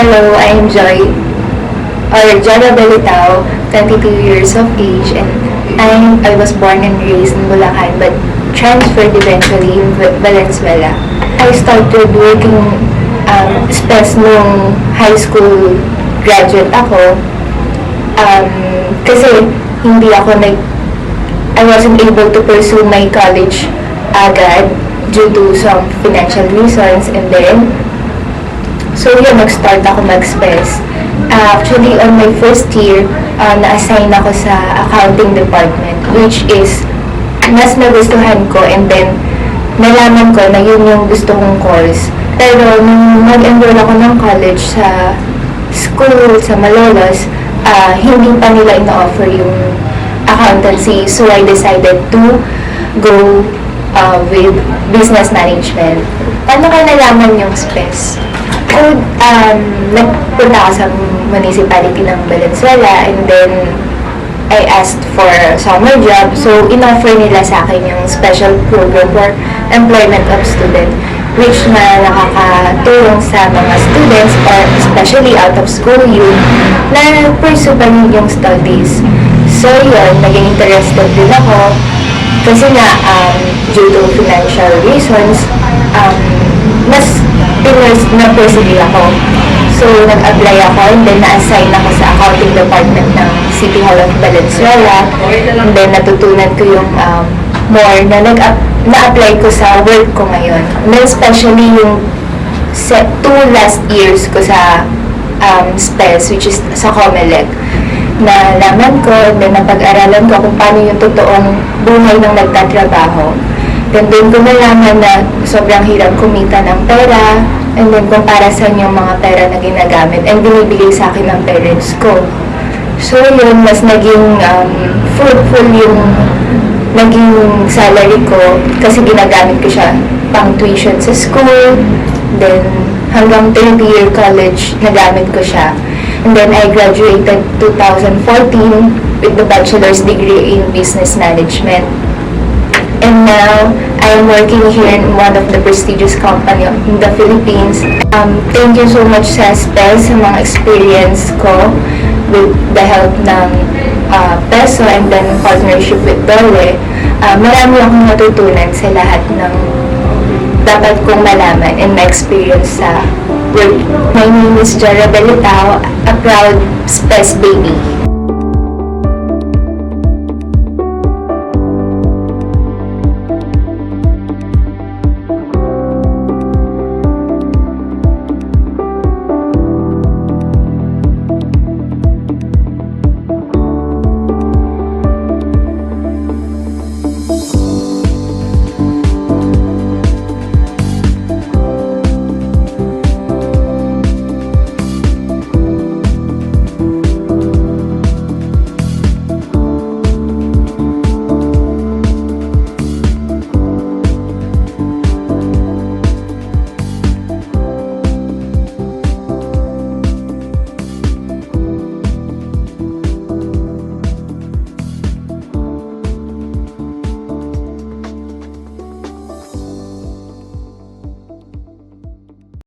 Hello, I'm Joy, or Jara Belitao, 22 years of age, and I was born and raised in Bulacan, but transferred eventually in Valenzuela. I started working SPES nung high school graduate ako, kasi hindi ako I wasn't able to pursue my college agad due to some financial reasons, and then so yun, nag-start ako mag-SPES. Actually, on my first year, na-assign ako sa accounting department, which is mas nagustuhan ko, and then nalaman ko na yun yung gusto kong course. Pero nung nag-enroll ako ng college sa school, sa Malolos, hindi pa nila ina-offer yung accountancy. So I decided to go with business management. Paano ka nalaman yung SPES? So, nagpunta ako sa municipality ng Valenzuela, and then I asked for a summer job. So, in-offer nila sa akin yung special program for employment of student, which na nakakatulong sa mga students, or especially out of school youth, na pursue pa yung studies. So, yun, naging interested din ako. Kasi nga, due to financial reasons, mas na-persevere ako. So, nag-apply ako, and then na-assign ako sa accounting department ng City Hall of Valenzuela. And then, natutunan ko yung more na na-apply ko sa work ko ngayon. And then, especially yung 2 last years ko sa SPES, which is sa COMELEC, na laman ko, and then napag-aralan ko kung paano yung totoong buhay ng nagtatrabaho. Then doon ko nalaman na sobrang hirap kumita ng pera, and then kung para saan yung mga pera na ginagamit and binibigay sa akin ng parents ko. So yun, mas naging fruitful yung naging salary ko, kasi ginagamit ko siya pang tuition sa school, then hanggang 3rd year college nagamit ko siya. And then I graduated 2014 with the bachelor's degree in business management. And now, I am working here in one of the prestigious company in the Philippines. Thank you so much sa SPES, sa mga experience ko with the help ng PESO and then partnership with DOLE. Marami akong natutunan sa lahat ng dapat kong malaman and ma-experience sa work. My name is Jara Belitao, a proud SPES baby.